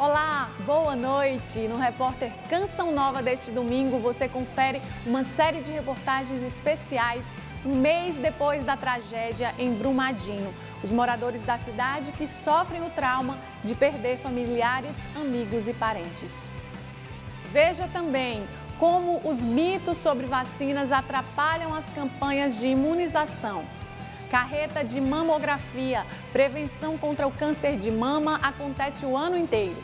Olá, boa noite! No Repórter Canção Nova deste domingo, você confere uma série de reportagens especiais um mês depois da tragédia em Brumadinho. Os moradores da cidade que sofrem o trauma de perder familiares, amigos e parentes. Veja também como os mitos sobre vacinas atrapalham as campanhas de imunização. Carreta de mamografia, prevenção contra o câncer de mama acontece o ano inteiro.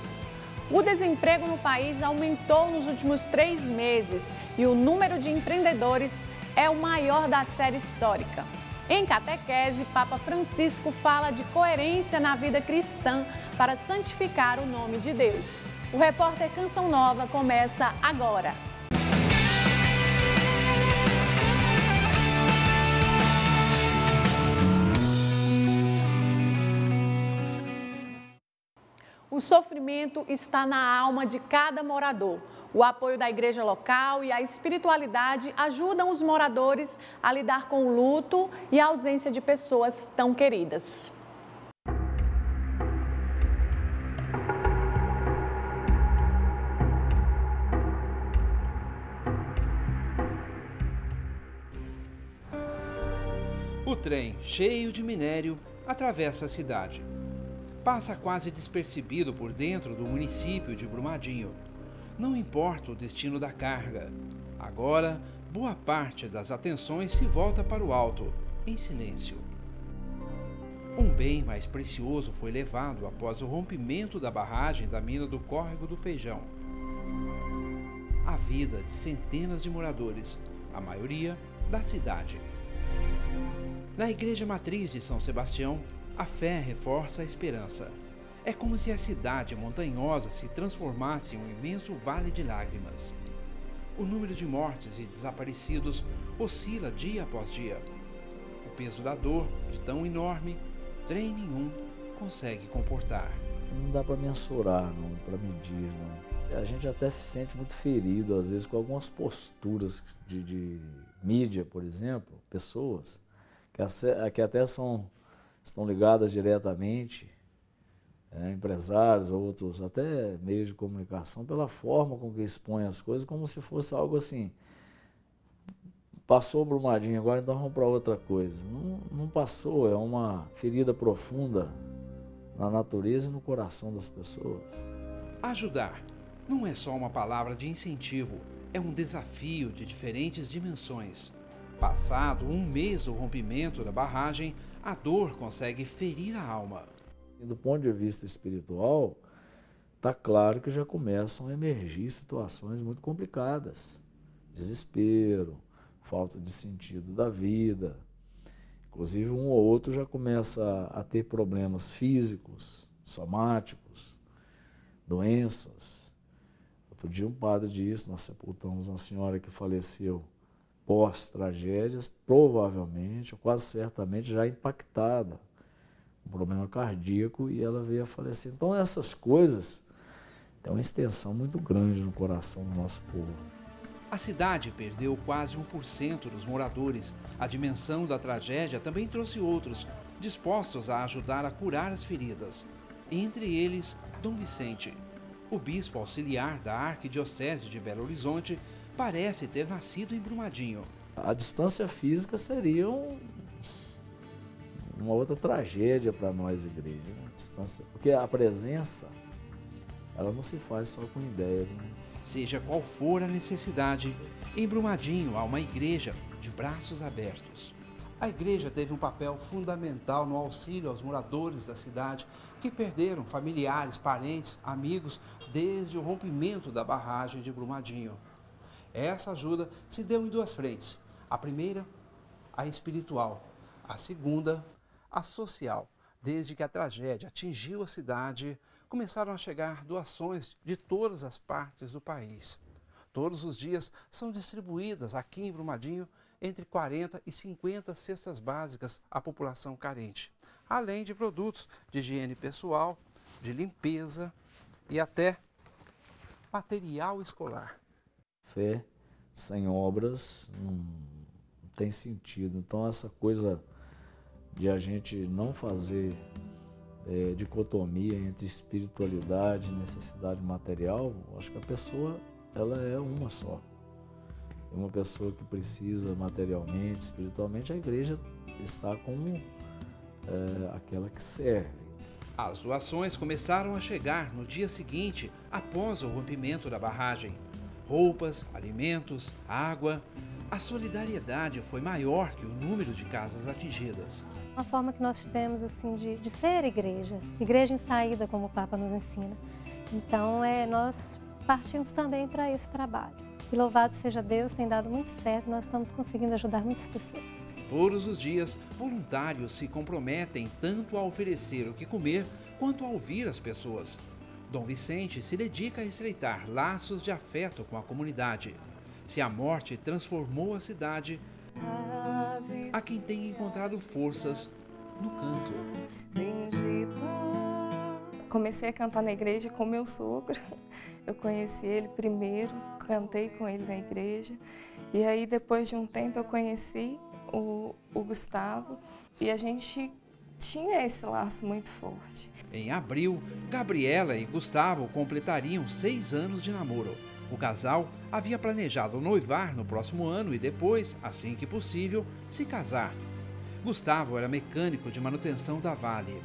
O desemprego no país aumentou nos últimos 3 meses e o número de empreendedores é o maior da série histórica. Em catequese, Papa Francisco fala de coerência na vida cristã para santificar o nome de Deus. O Repórter Canção Nova começa agora. O sofrimento está na alma de cada morador. O apoio da igreja local e a espiritualidade ajudam os moradores a lidar com o luto e a ausência de pessoas tão queridas. O trem, cheio de minério, atravessa a cidade. Passa quase despercebido por dentro do município de Brumadinho. Não importa o destino da carga. Agora, boa parte das atenções se volta para o alto, em silêncio. Um bem mais precioso foi levado após o rompimento da barragem da mina do Córrego do Feijão. A vida de centenas de moradores, a maioria da cidade. Na igreja matriz de São Sebastião, a fé reforça a esperança. É como se a cidade montanhosa se transformasse em um imenso vale de lágrimas. O número de mortes e desaparecidos oscila dia após dia. O peso da dor, de tão enorme, trem nenhum consegue comportar. Não dá para mensurar, não, para medir, não. A gente até se sente muito ferido, às vezes, com algumas posturas de mídia, por exemplo, pessoas que até estão ligadas diretamente, empresários, outros, até meios de comunicação, pela forma com que expõem as coisas, como se fosse algo assim, passou Brumadinho, agora então vamos para outra coisa. Não passou, é uma ferida profunda na natureza e no coração das pessoas. Ajudar não é só uma palavra de incentivo, é um desafio de diferentes dimensões. Passado um mês do rompimento da barragem, a dor consegue ferir a alma. Do ponto de vista espiritual, está claro que já começam a emergir situações muito complicadas. Desespero, falta de sentido da vida. Inclusive, um ou outro já começa a ter problemas físicos, somáticos, doenças. Outro dia um padre disse, nós sepultamos uma senhora que faleceu pós-tragédias, provavelmente, ou quase certamente, já impactada, um problema cardíaco, e ela veio a falecer. Então essas coisas têm uma extensão muito grande no coração do nosso povo. A cidade perdeu quase 1% dos moradores. A dimensão da tragédia também trouxe outros, dispostos a ajudar a curar as feridas. Entre eles, Dom Vicente. O bispo auxiliar da Arquidiocese de Belo Horizonte parece ter nascido em Brumadinho. A distância física seria uma outra tragédia para nós, igreja, né? Distância, porque a presença, ela não se faz só com ideias, né? Seja qual for a necessidade, em Brumadinho há uma igreja de braços abertos. A igreja teve um papel fundamental no auxílio aos moradores da cidade que perderam familiares, parentes, amigos desde o rompimento da barragem de Brumadinho. Essa ajuda se deu em 2 frentes. A primeira, a espiritual. A segunda, a social. Desde que a tragédia atingiu a cidade, começaram a chegar doações de todas as partes do país. Todos os dias são distribuídas aqui em Brumadinho entre 40 e 50 cestas básicas à população carente, além de produtos de higiene pessoal, de limpeza e até material escolar. Fé sem obras não tem sentido. Então essa coisa de a gente não fazer dicotomia entre espiritualidade e necessidade material, acho que a pessoa ela é uma só. Uma pessoa que precisa materialmente, espiritualmente, a igreja está como aquela que serve. As doações começaram a chegar no dia seguinte, após o rompimento da barragem. Roupas, alimentos, água. A solidariedade foi maior que o número de casas atingidas. Uma forma que nós tivemos assim, de ser igreja, igreja em saída, como o Papa nos ensina. Então, nós partimos também para esse trabalho. E louvado seja Deus, tem dado muito certo, nós estamos conseguindo ajudar muitas pessoas. Todos os dias, voluntários se comprometem tanto a oferecer o que comer, quanto a ouvir as pessoas. Dom Vicente se dedica a estreitar laços de afeto com a comunidade. Se a morte transformou a cidade, há quem tenha encontrado forças no canto. Comecei a cantar na igreja com meu sogro. Eu conheci ele primeiro, cantei com ele na igreja. E aí, depois de um tempo, eu conheci o Gustavo e a gente tinha esse laço muito forte. Em abril, Gabriela e Gustavo completariam 6 anos de namoro. O casal havia planejado noivar no próximo ano e depois, assim que possível, se casar. Gustavo era mecânico de manutenção da Vale.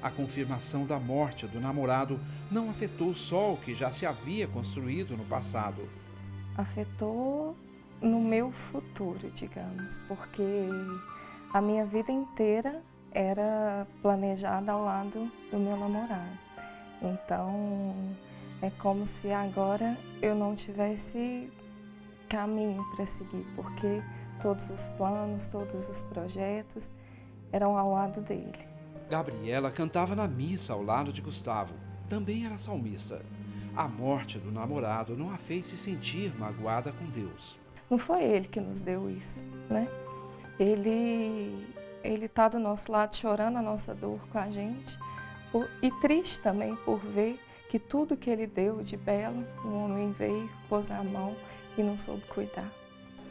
A confirmação da morte do namorado não afetou só o que já se havia construído no passado. Afetou no meu futuro, digamos, porque a minha vida inteira era planejada ao lado do meu namorado. Então, é como se agora eu não tivesse caminho para seguir, porque todos os planos, todos os projetos eram ao lado dele. Gabriela cantava na missa ao lado de Gustavo. Também era salmista. A morte do namorado não a fez se sentir magoada com Deus. Não foi ele que nos deu isso, né? Ele está do nosso lado chorando a nossa dor com a gente e triste também por ver que tudo que ele deu de belo, o homem veio, pôs a mão e não soube cuidar.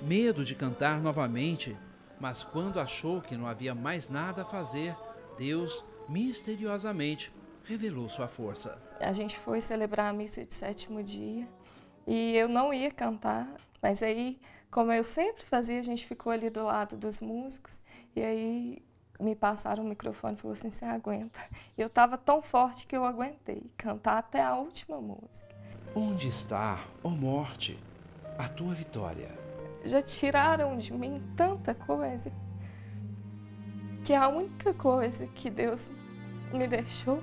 Medo de cantar novamente, mas quando achou que não havia mais nada a fazer, Deus, misteriosamente, revelou sua força. A gente foi celebrar a missa de 7º dia e eu não ia cantar, mas aí, como eu sempre fazia, a gente ficou ali do lado dos músicos e aí me passaram o microfone e falaram assim, você aguenta. E eu estava tão forte que eu aguentei cantar até a última música. Onde está, ó morte, a tua vitória? Já tiraram de mim tanta coisa, que a única coisa que Deus me deixou,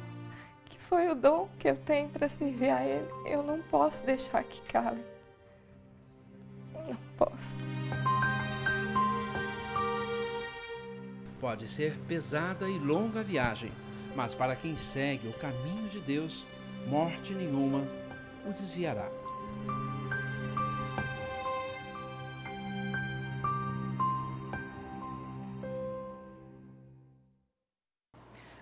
que foi o dom que eu tenho para servir a Ele, eu não posso deixar que cale. Não posso. Pode ser pesada e longa a viagem, mas para quem segue o caminho de Deus, morte nenhuma o desviará.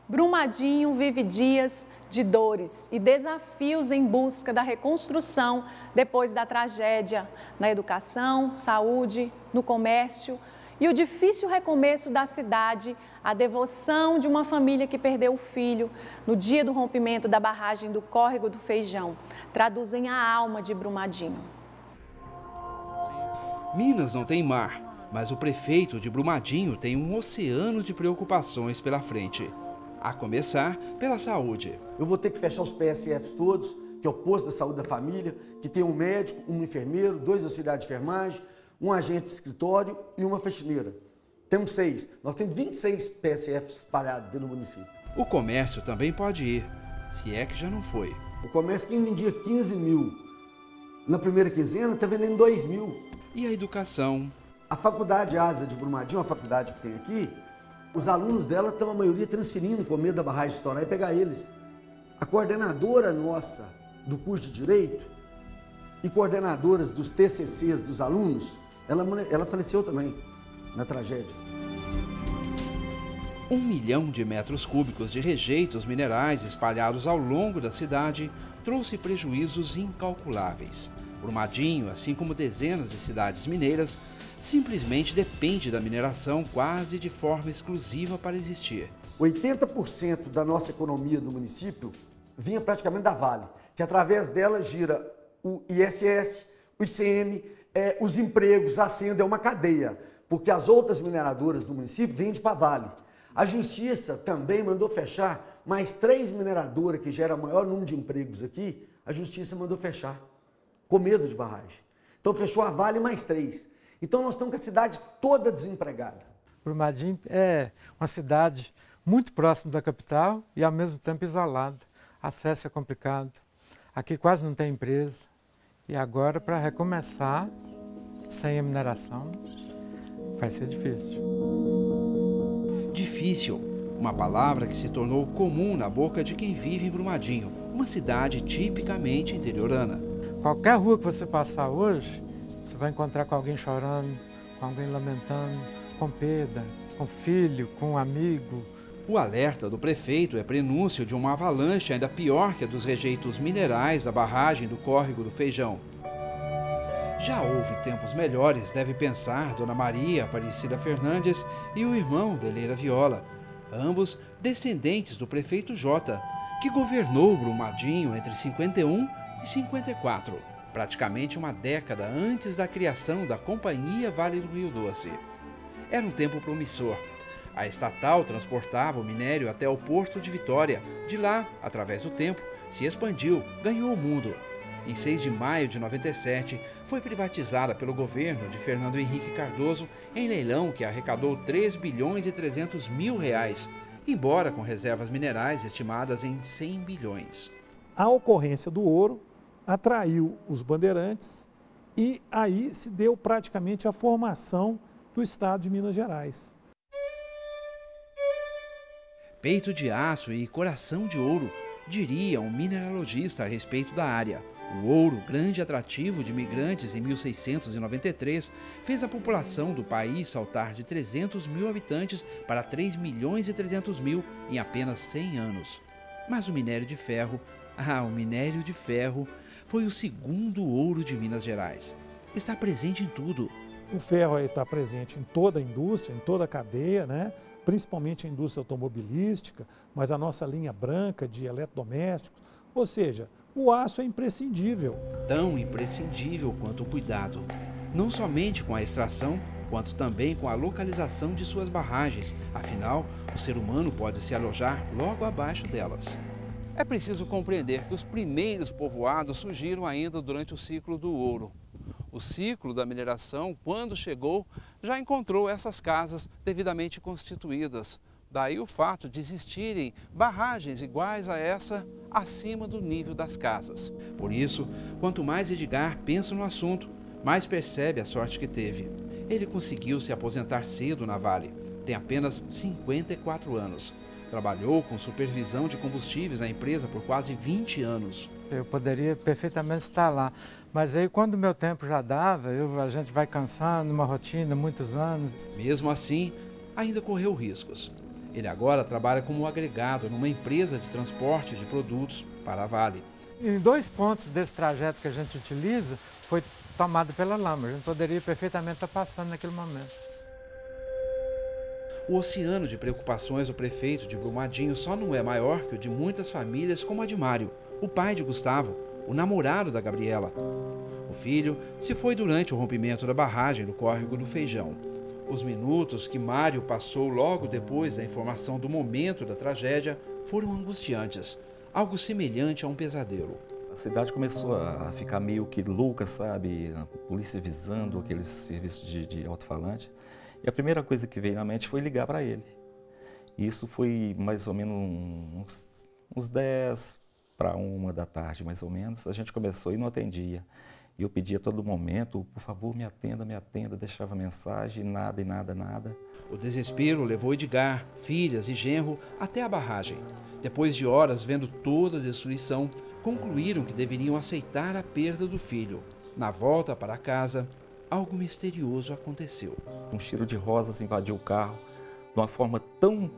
Brumadinho vive dias de dores e desafios em busca da reconstrução depois da tragédia na educação, saúde, no comércio e o difícil recomeço da cidade, a devoção de uma família que perdeu o filho no dia do rompimento da barragem do Córrego do Feijão, traduzem a alma de Brumadinho. Minas não tem mar, mas o prefeito de Brumadinho tem um oceano de preocupações pela frente. A começar pela saúde. Eu vou ter que fechar os PSFs todos, que é o posto da saúde da família, que tem um médico, um enfermeiro, 2 auxiliares de enfermagem, um agente de escritório e uma faxineira. Temos 6. Nós temos 26 PSFs espalhados dentro do município. O comércio também pode ir, se é que já não foi. O comércio, quem vendia 15 mil na primeira quinzena, está vendendo 2 mil. E a educação? A faculdade ASA de Brumadinho, a faculdade que tem aqui, os alunos dela estão, a maioria, transferindo com medo da barragem estourar e pegar eles. A coordenadora nossa do curso de Direito e coordenadoras dos TCCs dos alunos, ela faleceu também na tragédia. 1 milhão de metros cúbicos de rejeitos minerais espalhados ao longo da cidade trouxe prejuízos incalculáveis. Brumadinho, assim como dezenas de cidades mineiras, simplesmente depende da mineração quase de forma exclusiva para existir. 80% da nossa economia do município vinha praticamente da Vale, que através dela gira o ISS, o ICM, os empregos, a Senda, é uma cadeia, porque as outras mineradoras do município vendem para a Vale. A Justiça também mandou fechar mais 3 mineradoras, que gera maior número de empregos aqui, a Justiça mandou fechar, com medo de barragem. Então fechou a Vale mais 3. Então nós estamos com a cidade toda desempregada. Brumadinho é uma cidade muito próxima da capital e ao mesmo tempo isolada. Acesso é complicado. Aqui quase não tem empresa. E agora, para recomeçar, sem a mineração, vai ser difícil. Difícil, uma palavra que se tornou comum na boca de quem vive em Brumadinho, uma cidade tipicamente interiorana. Qualquer rua que você passar hoje, você vai encontrar com alguém chorando, com alguém lamentando, com perda, com filho, com um amigo. O alerta do prefeito é prenúncio de uma avalanche ainda pior que a dos rejeitos minerais da barragem do Córrego do Feijão. Já houve tempos melhores, deve pensar Dona Maria Aparecida Fernandes e o irmão Deleira Viola, ambos descendentes do prefeito Jota, que governou Brumadinho entre 51 e 54, praticamente uma década antes da criação da Companhia Vale do Rio Doce. Era um tempo promissor. A estatal transportava o minério até o Porto de Vitória. De lá, através do tempo, se expandiu, ganhou o mundo. Em 6 de maio de 97, foi privatizada pelo governo de Fernando Henrique Cardoso em leilão que arrecadou 3 bilhões e 300 mil reais, embora com reservas minerais estimadas em 100 bilhões. A ocorrência do ouro atraiu os bandeirantes e aí se deu praticamente a formação do estado de Minas Gerais. Peito de aço e coração de ouro, diria um mineralogista a respeito da área. O ouro, grande atrativo de imigrantes em 1693, fez a população do país saltar de 300 mil habitantes para 3 milhões e 300 mil em apenas 100 anos. Mas o minério de ferro, foi o segundo ouro de Minas Gerais. Está presente em tudo. O ferro está presente em toda a indústria, em toda a cadeia, né? Principalmente a indústria automobilística, mas a nossa linha branca de eletrodomésticos, ou seja, o aço é imprescindível. Tão imprescindível quanto o cuidado, não somente com a extração, quanto também com a localização de suas barragens, afinal, o ser humano pode se alojar logo abaixo delas. É preciso compreender que os primeiros povoados surgiram ainda durante o ciclo do ouro. O ciclo da mineração, quando chegou, já encontrou essas casas devidamente constituídas. Daí o fato de existirem barragens iguais a essa acima do nível das casas. Por isso, quanto mais Edgar pensa no assunto, mais percebe a sorte que teve. Ele conseguiu se aposentar cedo na Vale. Tem apenas 54 anos. Trabalhou com supervisão de combustíveis na empresa por quase 20 anos. Eu poderia perfeitamente estar lá, mas aí quando o meu tempo já dava, a gente vai cansando, uma rotina, muitos anos. Mesmo assim, ainda correu riscos. Ele agora trabalha como agregado numa empresa de transporte de produtos para a Vale. Em 2 pontos desse trajeto que a gente utiliza, foi tomado pela lama. A gente poderia perfeitamente estar passando naquele momento. O oceano de preocupações do prefeito de Brumadinho só não é maior que o de muitas famílias como a de Mário, o pai de Gustavo, o namorado da Gabriela. O filho se foi durante o rompimento da barragem do Córrego do Feijão. Os minutos que Mário passou logo depois da informação do momento da tragédia foram angustiantes, algo semelhante a um pesadelo. A cidade começou a ficar meio que louca, sabe? A polícia visando aqueles serviços de alto-falante. E a primeira coisa que veio na mente foi ligar para ele. Isso foi mais ou menos uns 10 para 1 da tarde, mais ou menos. A gente começou e não atendia. E eu pedia a todo momento, por favor, me atenda, deixava mensagem, nada. O desespero levou Edgar, filhas e genro até a barragem. Depois de horas vendo toda a destruição, concluíram que deveriam aceitar a perda do filho. Na volta para casa, algo misterioso aconteceu. Um cheiro de rosas invadiu o carro, de uma forma tão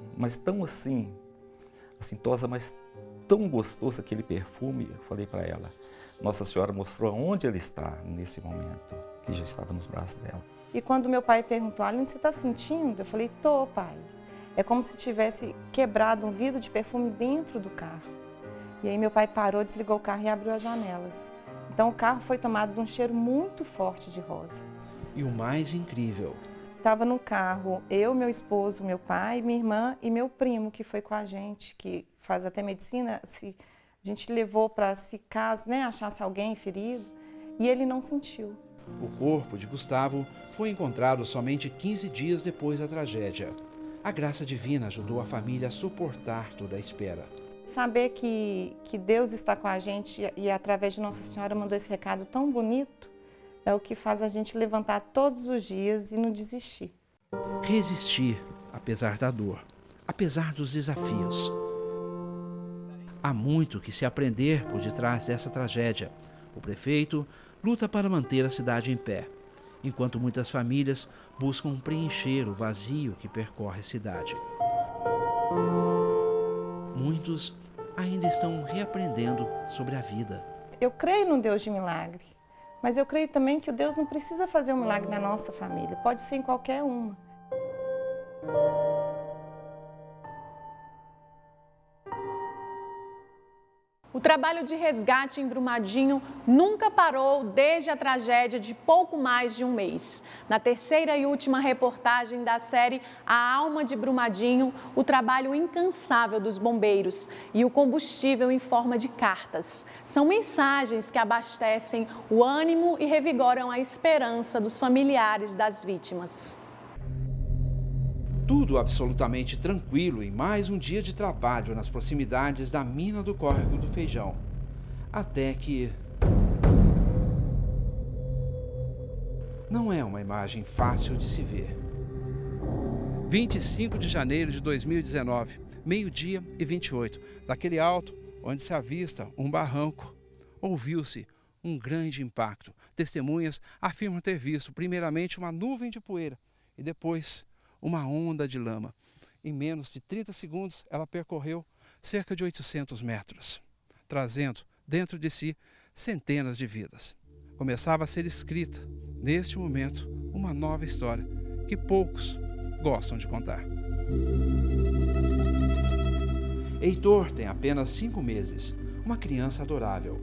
assintosa, mas tão gostoso aquele perfume. Eu falei para ela, Nossa Senhora mostrou onde ele está nesse momento, que já estava nos braços dela. E quando meu pai perguntou, Aline, você está sentindo? Eu falei, tô, pai. É como se tivesse quebrado um vidro de perfume dentro do carro. E aí meu pai parou, desligou o carro e abriu as janelas. Então o carro foi tomado de um cheiro muito forte de rosa. E o mais incrível... Estava no carro eu, meu esposo, meu pai, minha irmã e meu primo, que foi com a gente, que faz até medicina. A gente levou para, se caso achasse alguém ferido, e ele não sentiu. O corpo de Gustavo foi encontrado somente 15 dias depois da tragédia. A graça divina ajudou a família a suportar toda a espera. Saber que Deus está com a gente e através de Nossa Senhora mandou esse recado tão bonito, é o que faz a gente levantar todos os dias e não desistir. Resistir, apesar da dor, apesar dos desafios. Há muito que se aprender por detrás dessa tragédia. O prefeito luta para manter a cidade em pé, enquanto muitas famílias buscam preencher o vazio que percorre a cidade. Muitos ainda estão reaprendendo sobre a vida. Eu creio no Deus de milagre, mas eu creio também que o Deus não precisa fazer um milagre na nossa família, pode ser em qualquer uma. O trabalho de resgate em Brumadinho nunca parou desde a tragédia de pouco mais de um mês. Na terceira e última reportagem da série A Alma de Brumadinho, o trabalho incansável dos bombeiros e o combustível em forma de cartas. São mensagens que abastecem o ânimo e revigoram a esperança dos familiares das vítimas. Tudo absolutamente tranquilo em mais um dia de trabalho nas proximidades da mina do Córrego do Feijão. Até que... não é uma imagem fácil de se ver. 25 de janeiro de 2019, meio-dia e 28, daquele alto onde se avista um barranco, ouviu-se um grande impacto. Testemunhas afirmam ter visto primeiramente uma nuvem de poeira e depois uma onda de lama. Em menos de 30 segundos, ela percorreu cerca de 800 metros, trazendo dentro de si centenas de vidas. Começava a ser escrita, neste momento, uma nova história que poucos gostam de contar. Heitor tem apenas 5 meses, uma criança adorável.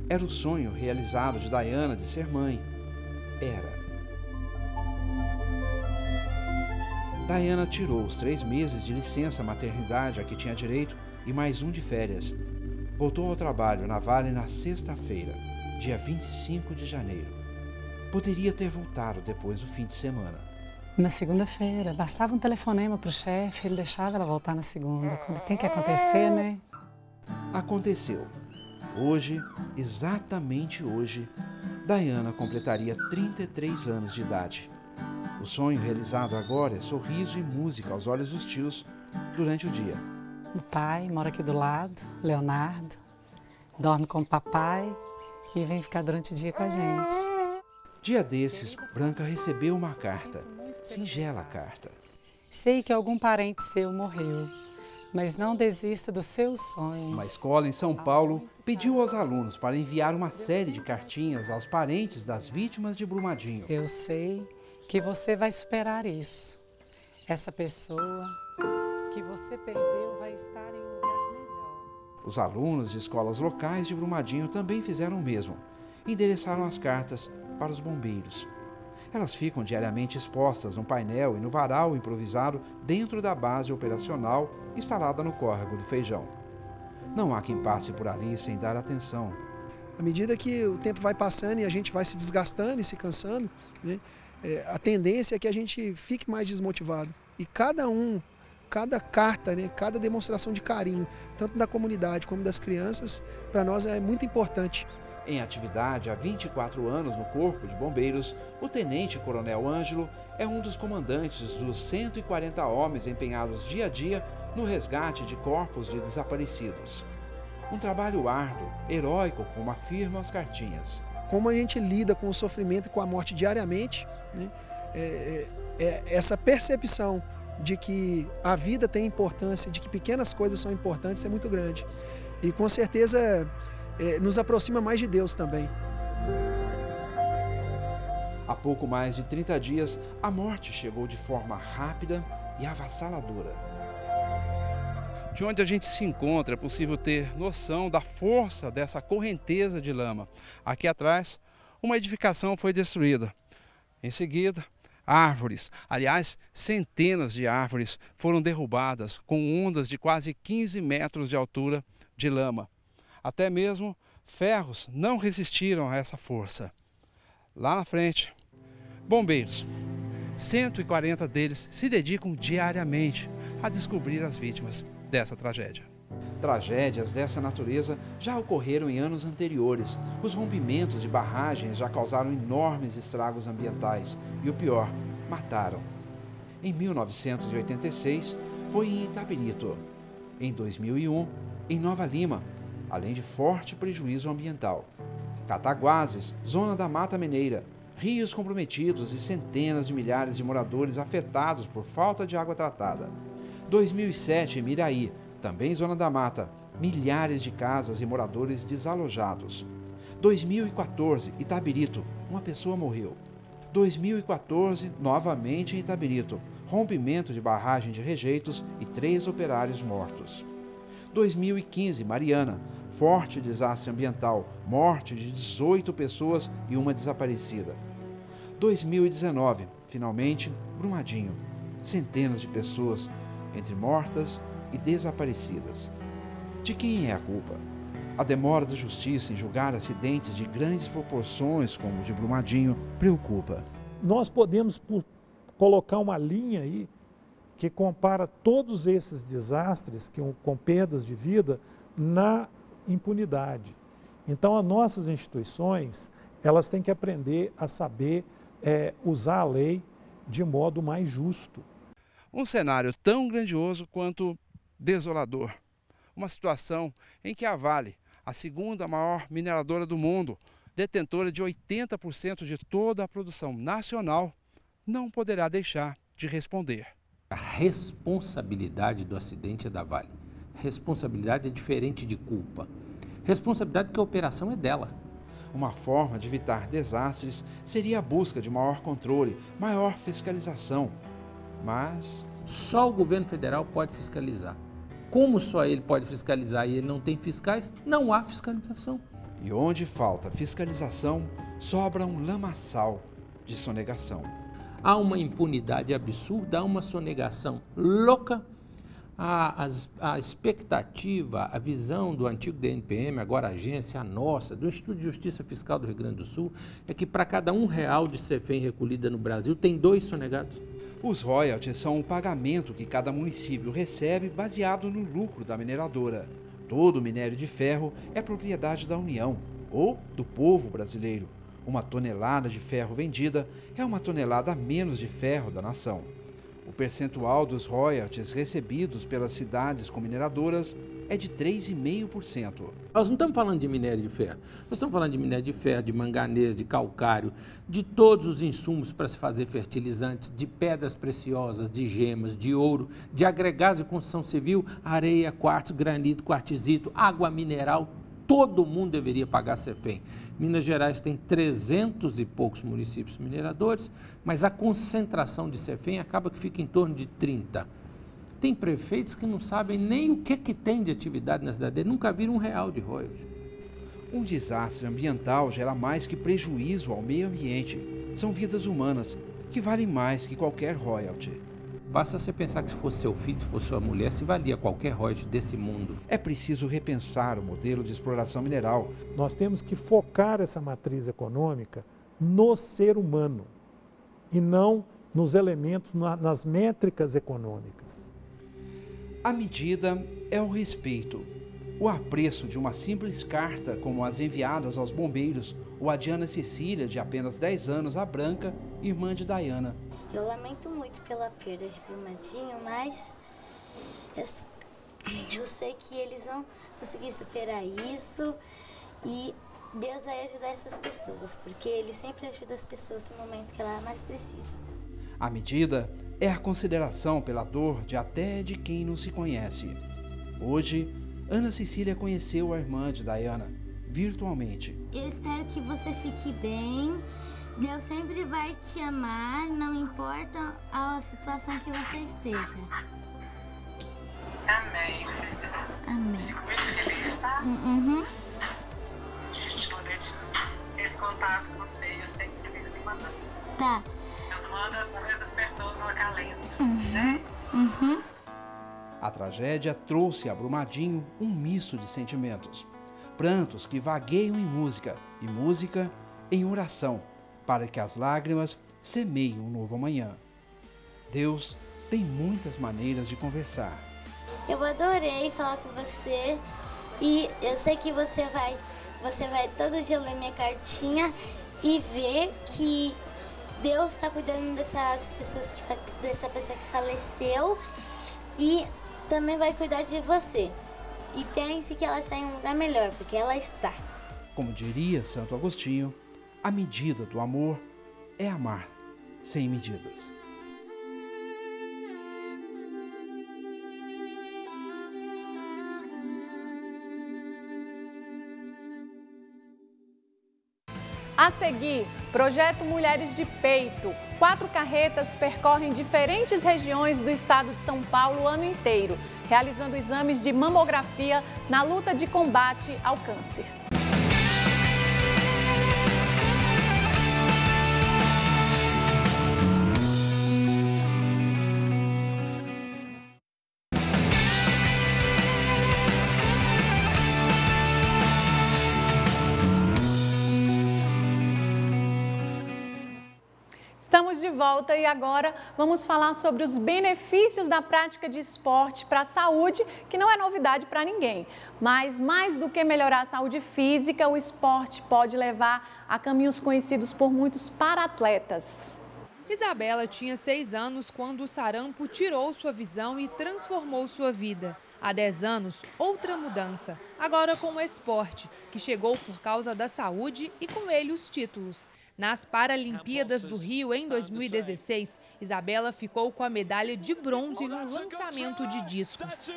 Era o sonho realizado de Dayana de ser mãe. Era. Dayana tirou os 3 meses de licença maternidade a que tinha direito e mais um de férias. Voltou ao trabalho na Vale na sexta-feira, dia 25 de janeiro. Poderia ter voltado depois do fim de semana. Na segunda-feira, bastava um telefonema para o chefe, ele deixava ela voltar na segunda. Quando tem que acontecer, né? Aconteceu. Hoje, exatamente hoje, Dayana completaria 33 anos de idade. O sonho realizado agora é sorriso e música aos olhos dos tios durante o dia. O pai mora aqui do lado, Leonardo, dorme com o papai e vem ficar durante o dia com a gente. Dia desses, Branca recebeu uma carta, singela carta. Sei que algum parente seu morreu, mas não desista dos seus sonhos. Uma escola em São Paulo pediu aos alunos para enviar uma série de cartinhas aos parentes das vítimas de Brumadinho. Eu sei que você vai superar isso. Essa pessoa que você perdeu vai estar em um lugar melhor. Os alunos de escolas locais de Brumadinho também fizeram o mesmo. Endereçaram as cartas para os bombeiros. Elas ficam diariamente expostas no painel e no varal improvisado dentro da base operacional instalada no Córrego do Feijão. Não há quem passe por ali sem dar atenção. À medida que o tempo vai passando e a gente vai se desgastando e se cansando, né? A tendência é que a gente fique mais desmotivado. E cada carta, né, cada demonstração de carinho, tanto da comunidade como das crianças, para nós é muito importante. Em atividade há 24 anos no Corpo de Bombeiros, o Tenente-Coronel Ângelo é um dos comandantes dos 140 homens empenhados dia a dia no resgate de corpos de desaparecidos. Um trabalho árduo, heróico, como afirmam as cartinhas. Como a gente lida com o sofrimento e com a morte diariamente, né? Essa percepção de que a vida tem importância, de que pequenas coisas são importantes, é muito grande. E com certeza nos aproxima mais de Deus também. Há pouco mais de 30 dias, a morte chegou de forma rápida e avassaladora. De onde a gente se encontra, é possível ter noção da força dessa correnteza de lama. Aqui atrás, uma edificação foi destruída. Em seguida, árvores, aliás, centenas de árvores foram derrubadas com ondas de quase 15 metros de altura de lama. Até mesmo ferros não resistiram a essa força. Lá na frente, bombeiros, 140 deles se dedicam diariamente a descobrir as vítimas dessa tragédia. Tragédias dessa natureza já ocorreram em anos anteriores. Os rompimentos de barragens já causaram enormes estragos ambientais e, o pior, mataram. Em 1986, foi em Itabirito. Em 2001, em Nova Lima, além de forte prejuízo ambiental. Cataguases, zona da Mata Mineira, rios comprometidos e centenas de milhares de moradores afetados por falta de água tratada. 2007, em Miraí, também zona da mata, milhares de casas e moradores desalojados. 2014, Itabirito, uma pessoa morreu. 2014, novamente em Itabirito, rompimento de barragem de rejeitos e 3 operários mortos. 2015, Mariana, forte desastre ambiental, morte de 18 pessoas e uma desaparecida. 2019, finalmente, Brumadinho, centenas de pessoas, entre mortas e desaparecidas. De quem é a culpa? A demora da justiça em julgar acidentes de grandes proporções, como o de Brumadinho, preocupa. Nós podemos colocar uma linha aí que compara todos esses desastres com perdas de vida na impunidade. Então, as nossas instituições, elas têm que aprender a saber usar a lei de modo mais justo. Um cenário tão grandioso quanto desolador. Uma situação em que a Vale, a segunda maior mineradora do mundo, detentora de 80% de toda a produção nacional, não poderá deixar de responder. A responsabilidade do acidente é da Vale. Responsabilidade é diferente de culpa. Responsabilidade porque a operação é dela. Uma forma de evitar desastres seria a busca de maior controle, maior fiscalização. Mas só o governo federal pode fiscalizar. Como só ele pode fiscalizar e ele não tem fiscais, não há fiscalização. E onde falta fiscalização, sobra um lamaçal de sonegação. Há uma impunidade absurda, há uma sonegação louca. A expectativa, a visão do antigo DNPM, agora a agência, a nossa, do Instituto de Justiça Fiscal do Rio Grande do Sul, é que para cada R$1 de CEFEM recolhida no Brasil, tem 2 sonegados. Os royalties são o pagamento que cada município recebe baseado no lucro da mineradora. Todo o minério de ferro é propriedade da União ou do povo brasileiro. Uma tonelada de ferro vendida é uma tonelada a menos de ferro da nação. O percentual dos royalties recebidos pelas cidades com mineradoras é de 3,5%. Nós não estamos falando de minério de ferro, nós estamos falando de minério de ferro, de manganês, de calcário, de todos os insumos para se fazer fertilizantes, de pedras preciosas, de gemas, de ouro, de agregados de construção civil, areia, quartzo, granito, quartzito, água mineral. Todo mundo deveria pagar CEFEM. Minas Gerais tem 300 e poucos municípios mineradores, mas a concentração de CEFEM acaba que fica em torno de 30. Tem prefeitos que não sabem nem o que tem de atividade na cidade dele, nunca viram R$1 de royalties. Um desastre ambiental gera mais que prejuízo ao meio ambiente. São vidas humanas, que valem mais que qualquer royalty. Basta você pensar que se fosse seu filho, se fosse sua mulher, se valia qualquer royalty desse mundo. É preciso repensar o modelo de exploração mineral. Nós temos que focar essa matriz econômica no ser humano e não nos elementos, nas métricas econômicas. A medida é o respeito. O apreço de uma simples carta, como as enviadas aos bombeiros, ou a de Ana Cecília, de apenas 10 anos, a Branca, irmã de Dayana. Eu lamento muito pela perda de Brumadinho, mas eu sei que eles vão conseguir superar isso e Deus vai ajudar essas pessoas, porque Ele sempre ajuda as pessoas no momento que elas mais precisam. A medida é a consideração pela dor de até de quem não se conhece. Hoje, Ana Cecília conheceu a irmã de Dayana, virtualmente. Eu espero que você fique bem Deus sempre vai te amar, não importa a situação que você esteja. Amém. Amém. Fico muito feliz, tá? De poder esse contato com você, eu sempre fico se mandando. Tá. Deus manda através do perdoso o acalento, né? A tragédia trouxe a Brumadinho um misto de sentimentos. Prantos que vagueiam em música e música em oração, para que as lágrimas semeiem um novo amanhã. Deus tem muitas maneiras de conversar. Eu adorei falar com você e eu sei que você vai todo dia ler minha cartinha e ver que Deus está cuidando dessa pessoa que faleceu e também vai cuidar de você. E pense que ela está em um lugar melhor, porque ela está. Como diria Santo Agostinho, a medida do amor é amar sem medidas. A seguir, projeto Mulheres de Peito. 4 carretas percorrem diferentes regiões do estado de São Paulo o ano inteiro, realizando exames de mamografia na luta de combate ao câncer. Estamos de volta e agora vamos falar sobre os benefícios da prática de esporte para a saúde, que não é novidade para ninguém. Mas mais do que melhorar a saúde física, o esporte pode levar a caminhos conhecidos por muitos para-atletas. Isabela tinha 6 anos quando o sarampo tirou sua visão e transformou sua vida. Há 10 anos, outra mudança, agora com o esporte, que chegou por causa da saúde e com ele os títulos. Nas Paralimpíadas do Rio, em 2016, Isabela ficou com a medalha de bronze no lançamento de discos.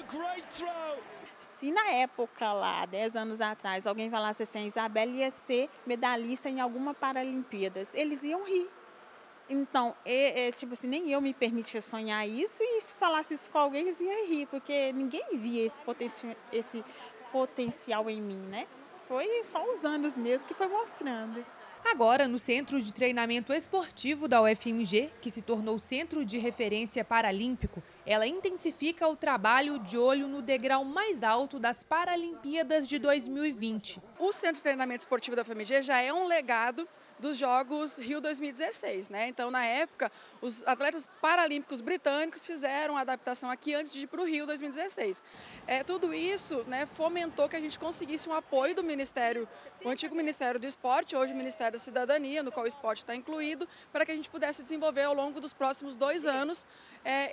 Se na época lá, 10 anos atrás, alguém falasse assim, a Isabela ia ser medalhista em alguma Paralimpíadas, eles iam rir. Então, tipo assim, nem eu me permitia sonhar isso, e se falasse isso com alguém, eles iam rir, porque ninguém via esse potencial em mim, né? Foi só os anos mesmo que foi mostrando. Agora, no Centro de Treinamento Esportivo da UFMG, que se tornou centro de referência paralímpico, ela intensifica o trabalho de olho no degrau mais alto das Paralimpíadas de 2020. O Centro de Treinamento Esportivo da UFMG já é um legado dos Jogos Rio 2016, né? Então, na época, os atletas paralímpicos britânicos fizeram a adaptação aqui antes de ir para o Rio 2016. Tudo isso, né, fomentou que a gente conseguisse um apoio do Ministério, o antigo Ministério do Esporte, hoje o Ministério da Cidadania, no qual o esporte está incluído, para que a gente pudesse desenvolver ao longo dos próximos 2 anos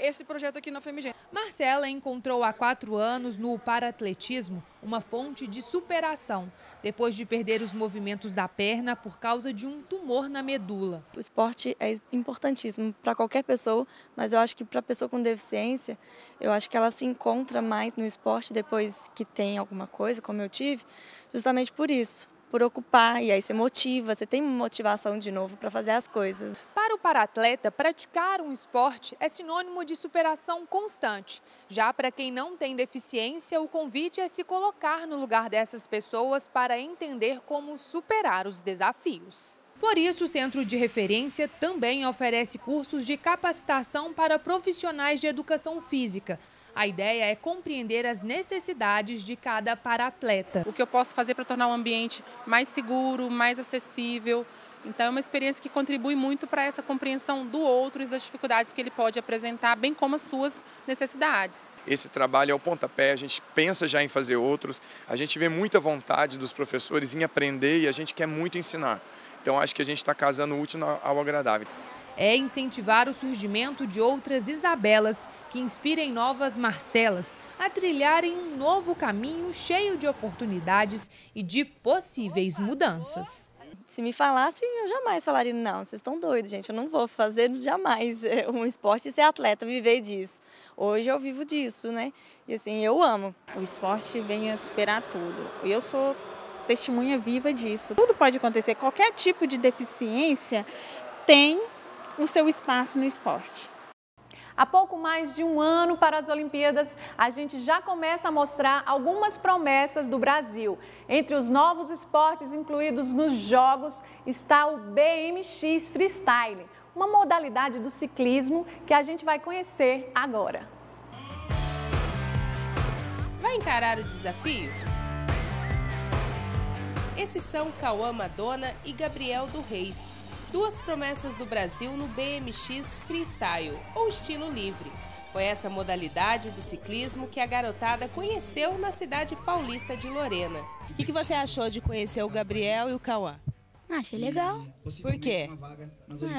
esse projeto aqui na UFMG. Marcela encontrou há 4 anos no paraatletismo uma fonte de superação, depois de perder os movimentos da perna por causa de um tumor na medula. O esporte é importantíssimo para qualquer pessoa, mas eu acho que para a pessoa com deficiência, eu acho que ela se encontra mais no esporte depois que tem alguma coisa, como eu tive, justamente por isso. Por ocupar, e aí você motiva, você tem motivação de novo para fazer as coisas. Para o paraatleta, praticar um esporte é sinônimo de superação constante. Já para quem não tem deficiência, o convite é se colocar no lugar dessas pessoas para entender como superar os desafios. Por isso, o Centro de Referência também oferece cursos de capacitação para profissionais de educação física. A ideia é compreender as necessidades de cada paraatleta. O que eu posso fazer para tornar o ambiente mais seguro, mais acessível. Então, é uma experiência que contribui muito para essa compreensão do outro e das dificuldades que ele pode apresentar, bem como as suas necessidades. Esse trabalho é o pontapé, a gente pensa já em fazer outros, a gente vê muita vontade dos professores em aprender e a gente quer muito ensinar. Então, acho que a gente está casando o útil ao agradável. É incentivar o surgimento de outras Isabelas que inspirem novas Marcelas a trilharem um novo caminho cheio de oportunidades e de possíveis mudanças. Se me falasse, eu jamais falaria, não, vocês estão doidos, gente, eu não vou fazer jamais um esporte e ser atleta, viver disso. Hoje eu vivo disso, né? E assim, eu amo. O esporte vem a superar tudo. Eu sou testemunha viva disso. Tudo pode acontecer, qualquer tipo de deficiência tem o seu espaço no esporte. Há pouco mais de um ano para as Olimpíadas, a gente já começa a mostrar algumas promessas do Brasil. Entre os novos esportes incluídos nos Jogos está o BMX Freestyle, uma modalidade do ciclismo que a gente vai conhecer agora. Vai encarar o desafio? Esses são Cauã Madonna e Gabriel do Reis, duas promessas do Brasil no BMX Freestyle, ou estilo livre. Foi essa modalidade do ciclismo que a garotada conheceu na cidade paulista de Lorena. O que você achou de conhecer o Gabriel e o Cauã? Achei legal. Por quê?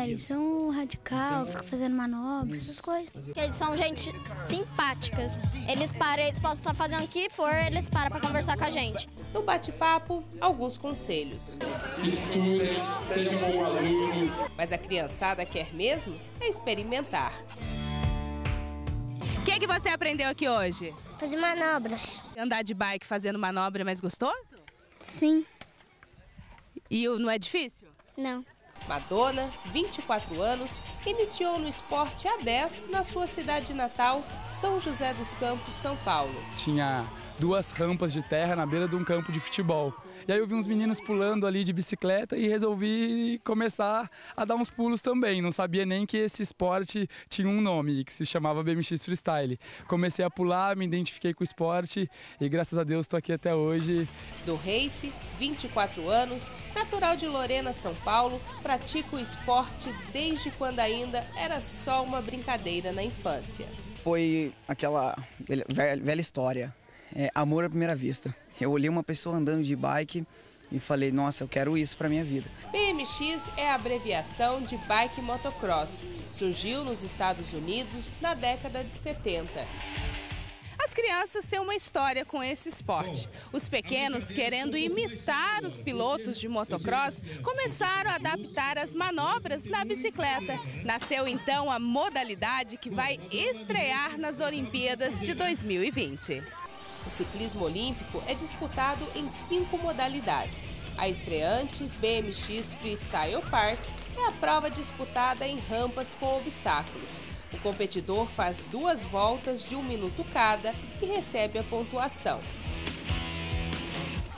Eles são radical, ficam fazendo manobras, essas coisas. Eles são gente simpáticas. Eles podem estar fazendo o que for, eles param para conversar com a gente. No bate-papo, alguns conselhos. Estudem, sejam bom aluno. Mas a criançada quer mesmo é experimentar. O que você aprendeu aqui hoje? Fazer manobras. Andar de bike fazendo manobra é mais gostoso? Sim. E não é difícil? Não. Madonna, 24 anos, iniciou no esporte há 10 na sua cidade natal, São José dos Campos, São Paulo. Tinha 2 rampas de terra na beira de um campo de futebol. E aí eu vi uns meninos pulando ali de bicicleta e resolvi começar a dar uns pulos também. Não sabia nem que esse esporte tinha um nome, que se chamava BMX Freestyle. Comecei a pular, me identifiquei com o esporte e graças a Deus estou aqui até hoje. Do Race, 24 anos, natural de Lorena, São Paulo, pratica o esporte desde quando ainda era só uma brincadeira na infância. Foi aquela velha história, amor à primeira vista. Eu olhei uma pessoa andando de bike e falei, nossa, eu quero isso para minha vida. BMX é a abreviação de Bike Motocross. Surgiu nos Estados Unidos na década de 70. As crianças têm uma história com esse esporte. Os pequenos, querendo imitar os pilotos de motocross, começaram a adaptar as manobras na bicicleta. Nasceu então a modalidade que vai estrear nas Olimpíadas de 2020. O ciclismo olímpico é disputado em 5 modalidades. A estreante, BMX Freestyle Park, é a prova disputada em rampas com obstáculos. O competidor faz 2 voltas de 1 minuto cada e recebe a pontuação.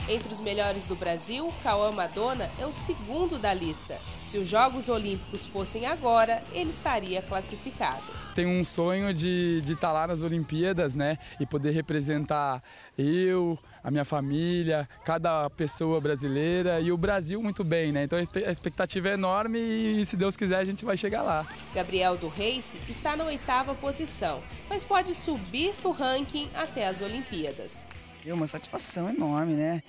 Entre os melhores do Brasil, Cauã Madonna é o segundo da lista. Se os Jogos Olímpicos fossem agora, ele estaria classificado. Tenho um sonho de estar lá nas Olimpíadas, né? E poder representar eu, a minha família, cada pessoa brasileira e o Brasil muito bem, né? Então a expectativa é enorme e se Deus quiser a gente vai chegar lá. Gabriel do Race está na 8ª posição, mas pode subir no ranking até as Olimpíadas. É uma satisfação enorme, né?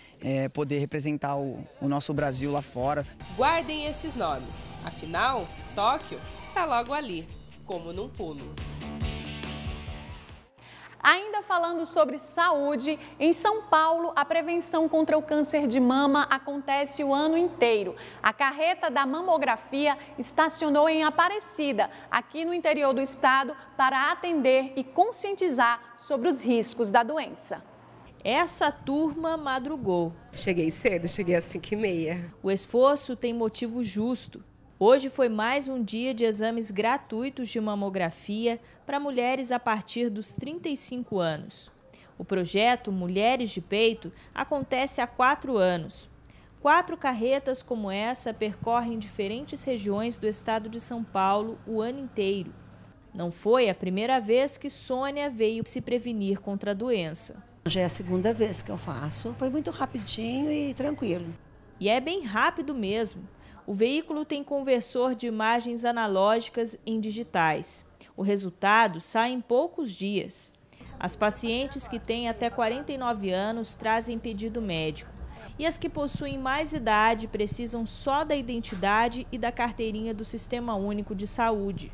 Poder representar o nosso Brasil lá fora. Guardem esses nomes, afinal, Tóquio está logo ali, como num pulo. Ainda falando sobre saúde, em São Paulo, a prevenção contra o câncer de mama acontece o ano inteiro. A carreta da mamografia estacionou em Aparecida, aqui no interior do estado, para atender e conscientizar sobre os riscos da doença. Essa turma madrugou. Cheguei cedo, cheguei às 5h30. O esforço tem motivo justo. Hoje foi mais um dia de exames gratuitos de mamografia para mulheres a partir dos 35 anos. O projeto Mulheres de Peito acontece há 4 anos. 4 carretas como essa percorrem diferentes regiões do estado de São Paulo o ano inteiro. Não foi a primeira vez que Sônia veio se prevenir contra a doença. Já é a 2ª vez que eu faço, foi muito rapidinho e tranquilo. E é bem rápido mesmo. O veículo tem conversor de imagens analógicas em digitais. O resultado sai em poucos dias. As pacientes que têm até 49 anos trazem pedido médico. E as que possuem mais idade precisam só da identidade e da carteirinha do Sistema Único de Saúde.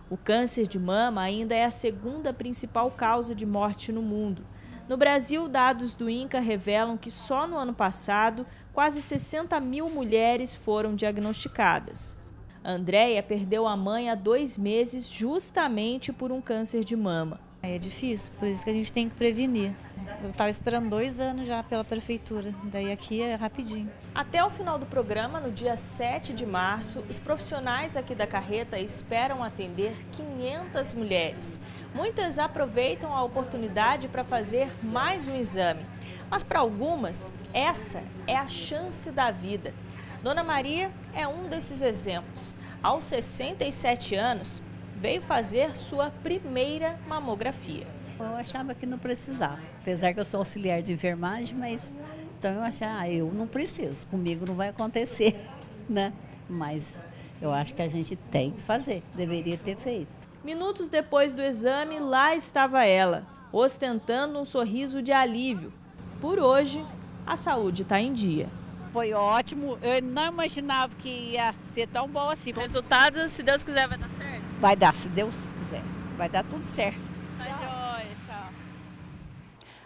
O câncer de mama ainda é a 2ª principal causa de morte no mundo. No Brasil, dados do INCA revelam que só no ano passado, quase 60 mil mulheres foram diagnosticadas. A Andréia perdeu a mãe há 2 meses justamente por um câncer de mama. É difícil, por isso que a gente tem que prevenir. Eu estava esperando 2 anos já pela prefeitura, daí aqui é rapidinho. Até o final do programa, no dia 7 de março, os profissionais aqui da carreta esperam atender 500 mulheres. Muitas aproveitam a oportunidade para fazer mais um exame. Mas para algumas, essa é a chance da vida. Dona Maria é um desses exemplos. Aos 67 anos, veio fazer sua primeira mamografia. Eu achava que não precisava, apesar que eu sou auxiliar de enfermagem, mas então eu achava, eu não preciso, comigo não vai acontecer, né? Mas eu acho que a gente tem que fazer, deveria ter feito. Minutos depois do exame, lá estava ela, ostentando um sorriso de alívio. Por hoje, a saúde está em dia. Foi ótimo, eu não imaginava que ia ser tão bom assim. O resultado, se Deus quiser, vai dar certo? Vai dar, se Deus quiser, vai dar tudo certo.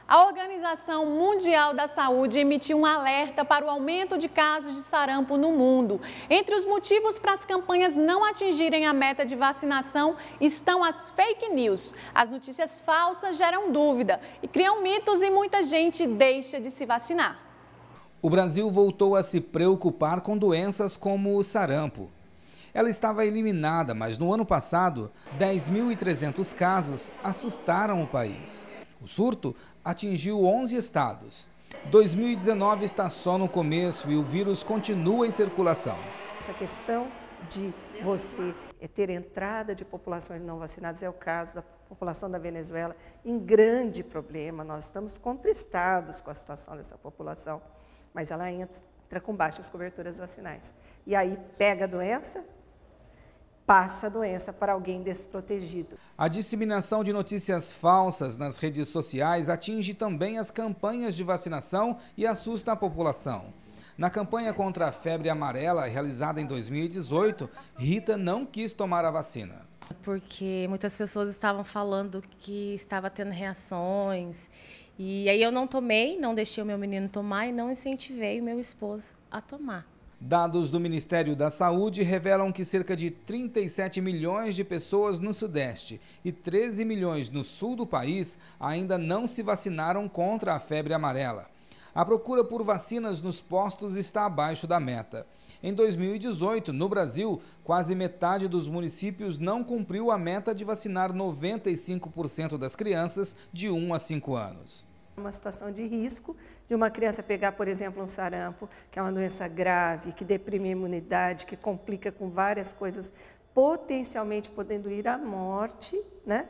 A Organização Mundial da Saúde emitiu um alerta para o aumento de casos de sarampo no mundo. Entre os motivos para as campanhas não atingirem a meta de vacinação estão as fake news. As notícias falsas geram dúvida e criam mitos e muita gente deixa de se vacinar. O Brasil voltou a se preocupar com doenças como o sarampo. Ela estava eliminada, mas no ano passado, 10.300 casos assustaram o país. O surto atingiu 11 estados. 2019 está só no começo e o vírus continua em circulação. Essa questão de você ter entrada de populações não vacinadas é o caso da população da Venezuela, em grande problema. Nós estamos contristados com a situação dessa população, mas ela entra com baixas coberturas vacinais. E aí pega a doença, passa a doença para alguém desprotegido. A disseminação de notícias falsas nas redes sociais atinge também as campanhas de vacinação e assusta a população. Na campanha contra a febre amarela, realizada em 2018, Rita não quis tomar a vacina. Porque muitas pessoas estavam falando que estava tendo reações. E aí eu não tomei, não deixei o meu menino tomar e não incentivei o meu esposo a tomar. Dados do Ministério da Saúde revelam que cerca de 37 milhões de pessoas no Sudeste e 13 milhões no Sul do país ainda não se vacinaram contra a febre amarela. A procura por vacinas nos postos está abaixo da meta. Em 2018, no Brasil, quase metade dos municípios não cumpriu a meta de vacinar 95% das crianças de 1 a 5 anos. Uma situação de risco de uma criança pegar, por exemplo, um sarampo, que é uma doença grave, que deprime a imunidade, que complica com várias coisas, potencialmente podendo ir à morte, né,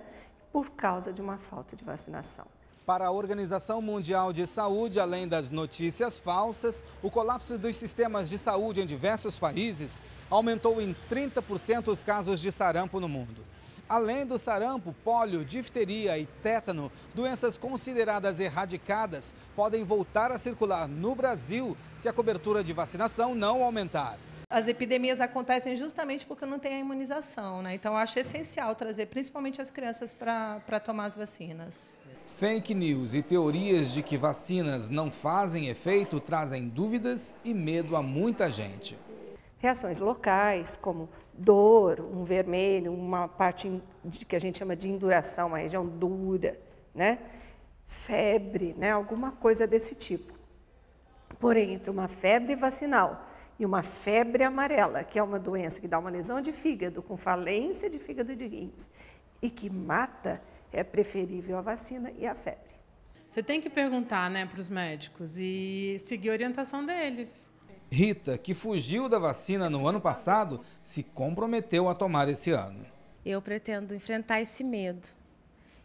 por causa de uma falta de vacinação. Para a Organização Mundial de Saúde, além das notícias falsas, o colapso dos sistemas de saúde em diversos países aumentou em 30% os casos de sarampo no mundo. Além do sarampo, pólio, difteria e tétano, doenças consideradas erradicadas podem voltar a circular no Brasil se a cobertura de vacinação não aumentar. As epidemias acontecem justamente porque não tem a imunização, né? Então, eu acho essencial trazer principalmente as crianças para tomar as vacinas. Fake news e teorias de que vacinas não fazem efeito trazem dúvidas e medo a muita gente. Reações locais, como dor, um vermelho, uma parte que a gente chama de induração, uma região dura, né? Febre, né? Alguma coisa desse tipo. Porém, entre uma febre vacinal e uma febre amarela, que é uma doença que dá uma lesão de fígado, com falência de fígado e de rins, e que mata, é preferível a vacina e a febre. Você tem que perguntar, né, para os médicos e seguir a orientação deles. Rita, que fugiu da vacina no ano passado, se comprometeu a tomar esse ano. Eu pretendo enfrentar esse medo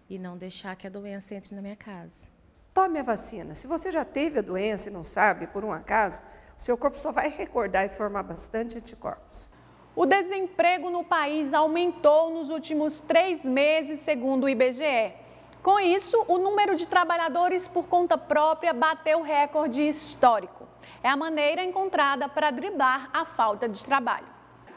e não deixar que a doença entre na minha casa. Tome a vacina. Se você já teve a doença e não sabe, por um acaso, o seu corpo só vai recordar e formar bastante anticorpos. O desemprego no país aumentou nos últimos 3 meses, segundo o IBGE. Com isso, o número de trabalhadores por conta própria bateu recorde histórico. É a maneira encontrada para driblar a falta de trabalho.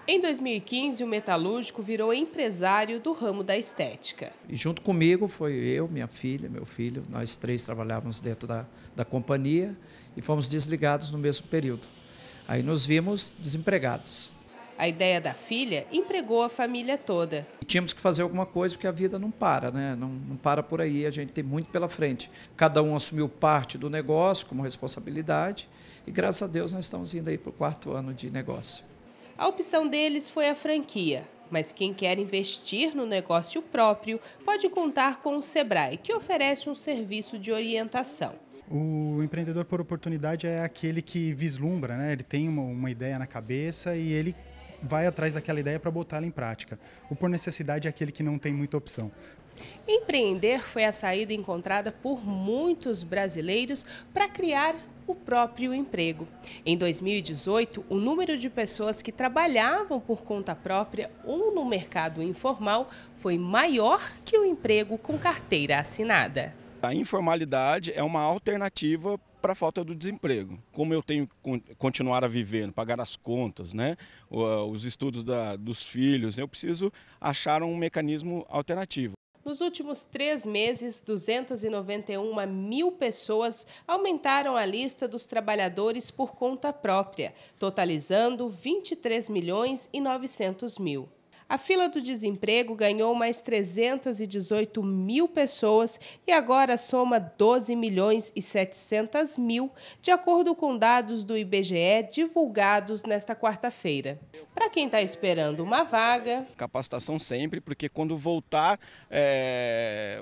Em 2015, o metalúrgico virou empresário do ramo da estética. E junto comigo foi eu, minha filha, meu filho, nós 3 trabalhávamos dentro da companhia e fomos desligados no mesmo período. Aí nos vimos desempregados. A ideia da filha empregou a família toda. Tínhamos que fazer alguma coisa porque a vida não para, né? Não para por aí, a gente tem muito pela frente. Cada um assumiu parte do negócio como responsabilidade e graças a Deus nós estamos indo aí para o 4º ano de negócio. A opção deles foi a franquia, mas quem quer investir no negócio próprio pode contar com o Sebrae, que oferece um serviço de orientação. O empreendedor por oportunidade é aquele que vislumbra, né? Ele tem uma ideia na cabeça e ele vai atrás daquela ideia para botá-la em prática. O por necessidade é aquele que não tem muita opção. Empreender foi a saída encontrada por muitos brasileiros para criar o próprio emprego. Em 2018, o número de pessoas que trabalhavam por conta própria ou no mercado informal foi maior que o emprego com carteira assinada. A informalidade é uma alternativa para a falta do desemprego. Como eu tenho que continuar a viver, pagar as contas, né? Os estudos dos filhos, eu preciso achar um mecanismo alternativo. Nos últimos 3 meses, 291 mil pessoas aumentaram a lista dos trabalhadores por conta própria, totalizando 23.900.000. A fila do desemprego ganhou mais 318 mil pessoas e agora soma 12.700.000, de acordo com dados do IBGE divulgados nesta quarta-feira. Para quem está esperando uma vaga... Capacitação sempre, porque quando voltar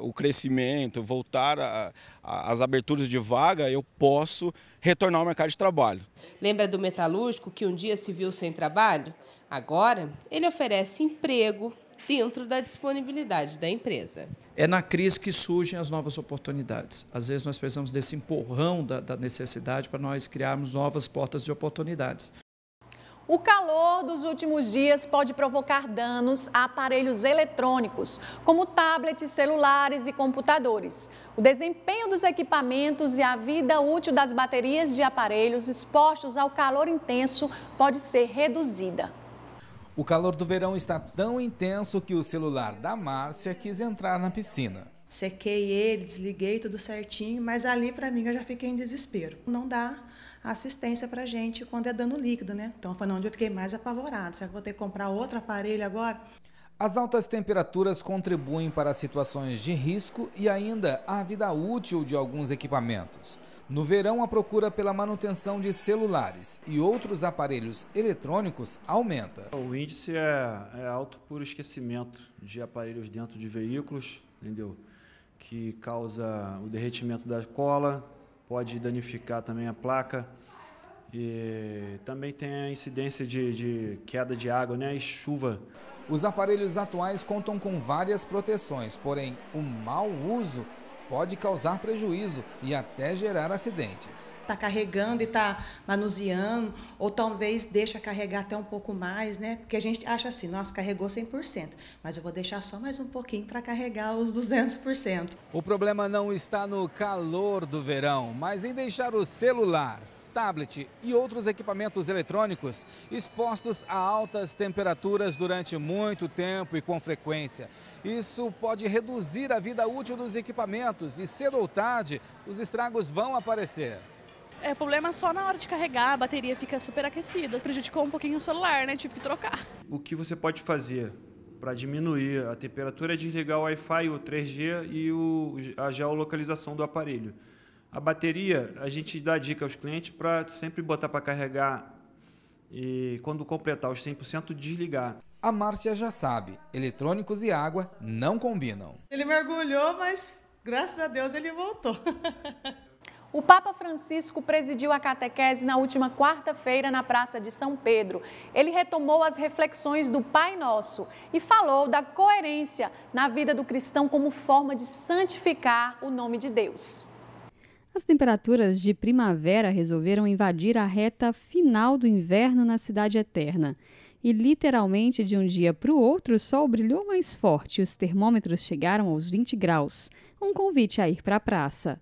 o crescimento, voltar as aberturas de vaga, eu posso retornar ao mercado de trabalho. Lembra do metalúrgico que um dia se viu sem trabalho? Agora, ele oferece emprego dentro da disponibilidade da empresa. É na crise que surgem as novas oportunidades. Às vezes nós precisamos desse empurrão da necessidade para nós criarmos novas portas de oportunidades. O calor dos últimos dias pode provocar danos a aparelhos eletrônicos, como tablets, celulares e computadores. O desempenho dos equipamentos e a vida útil das baterias de aparelhos expostos ao calor intenso pode ser reduzida. O calor do verão está tão intenso que o celular da Márcia quis entrar na piscina. Sequei ele, desliguei tudo certinho, mas ali para mim eu já fiquei em desespero. Não dá assistência para a gente quando é dano líquido, né? Então foi onde eu fiquei mais apavorada. Será que vou ter que comprar outro aparelho agora? As altas temperaturas contribuem para situações de risco e ainda a vida útil de alguns equipamentos. No verão, a procura pela manutenção de celulares e outros aparelhos eletrônicos aumenta. O índice é alto por esquecimento de aparelhos dentro de veículos, entendeu? Que causa o derretimento da cola, pode danificar também a placa e também tem a incidência de queda de água, né, e chuva. Os aparelhos atuais contam com várias proteções, porém o mau uso pode causar prejuízo e até gerar acidentes. Está carregando e está manuseando, ou talvez deixa carregar até um pouco mais, né? Porque a gente acha assim, nossa, carregou 100%, mas eu vou deixar só mais um pouquinho para carregar os 200%. O problema não está no calor do verão, mas em deixar o celular, tablet e outros equipamentos eletrônicos expostos a altas temperaturas durante muito tempo e com frequência. Isso pode reduzir a vida útil dos equipamentos e cedo ou tarde os estragos vão aparecer. É problema só na hora de carregar, a bateria fica superaquecida. Prejudicou um pouquinho o celular, né? Tive que trocar. O que você pode fazer para diminuir a temperatura é desligar o Wi-Fi, o 3G e a geolocalização do aparelho. A bateria, a gente dá dica aos clientes para sempre botar para carregar e quando completar os 100% desligar. A Márcia já sabe, eletrônicos e água não combinam. Ele mergulhou, mas graças a Deus ele voltou. O Papa Francisco presidiu a catequese na última quarta-feira na Praça de São Pedro. Ele retomou as reflexões do Pai Nosso e falou da coerência na vida do cristão como forma de santificar o nome de Deus. As temperaturas de primavera resolveram invadir a reta final do inverno na Cidade Eterna. E literalmente de um dia para o outro o sol brilhou mais forte e os termômetros chegaram aos 20 graus. Um convite a ir para a praça.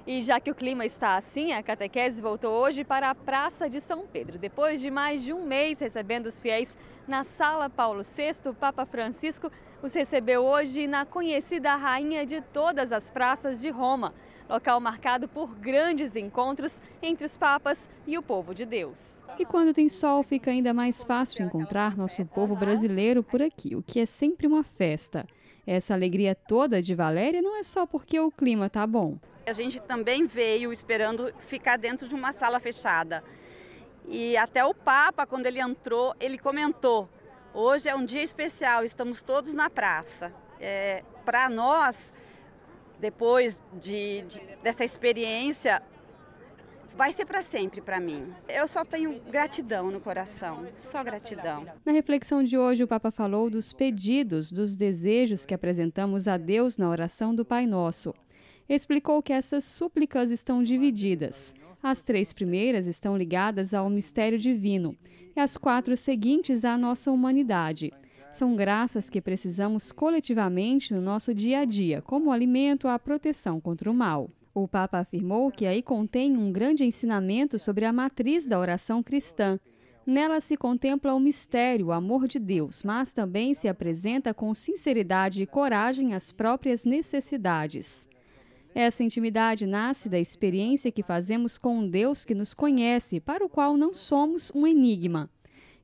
E já que o clima está assim, a catequese voltou hoje para a Praça de São Pedro. Depois de mais de um mês recebendo os fiéis na Sala Paulo VI, o Papa Francisco os recebeu hoje na conhecida rainha de todas as praças de Roma. local marcado por grandes encontros entre os papas e o povo de Deus. E quando tem sol, fica ainda mais fácil encontrar nosso povo brasileiro por aqui, o que é sempre uma festa. Essa alegria toda de Valéria não é só porque o clima tá bom. A gente também veio esperando ficar dentro de uma sala fechada. E até o Papa, quando ele entrou, ele comentou: hoje é um dia especial, estamos todos na praça. Para nós, depois dessa experiência, vai ser para sempre para mim. Eu só tenho gratidão no coração, só gratidão. Na reflexão de hoje, o Papa falou dos pedidos, dos desejos que apresentamos a Deus na oração do Pai Nosso. Explicou que essas súplicas estão divididas. As 3 primeiras estão ligadas ao mistério divino e as 4 seguintes à nossa humanidade. São graças que precisamos coletivamente no nosso dia a dia, como o alimento, a proteção contra o mal. O Papa afirmou que aí contém um grande ensinamento sobre a matriz da oração cristã. Nela se contempla o mistério, o amor de Deus, mas também se apresenta com sinceridade e coragem as próprias necessidades. Essa intimidade nasce da experiência que fazemos com um Deus que nos conhece, para o qual não somos um enigma.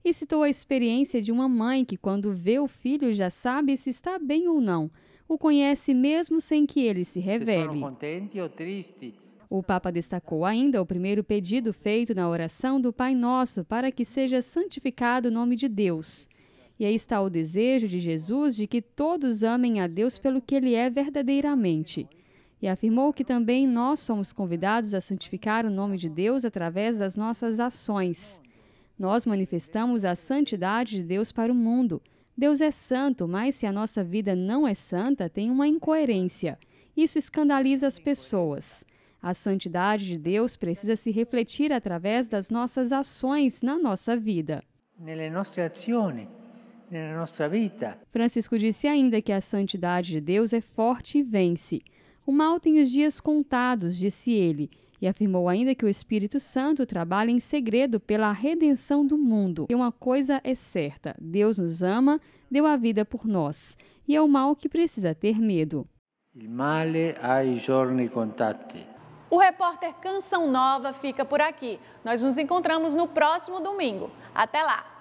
E citou a experiência de uma mãe que, quando vê o filho, já sabe se está bem ou não. O conhece mesmo sem que ele se revele. O Papa destacou ainda o primeiro pedido feito na oração do Pai Nosso para que seja santificado o nome de Deus. E aí está o desejo de Jesus de que todos amem a Deus pelo que Ele é verdadeiramente. E afirmou que também nós somos convidados a santificar o nome de Deus através das nossas ações. Nós manifestamos a santidade de Deus para o mundo. Deus é santo, mas se a nossa vida não é santa, tem uma incoerência. Isso escandaliza as pessoas. A santidade de Deus precisa se refletir através das nossas ações na nossa vida. Nelle nostre azioni, nella nostra vita. Francisco disse ainda que a santidade de Deus é forte e vence. O mal tem os dias contados, disse ele, e afirmou ainda que o Espírito Santo trabalha em segredo pela redenção do mundo. E uma coisa é certa: Deus nos ama, deu a vida por nós, e é o mal que precisa ter medo. Il male ha i giorni contati. O repórter Canção Nova fica por aqui. Nós nos encontramos no próximo domingo. Até lá!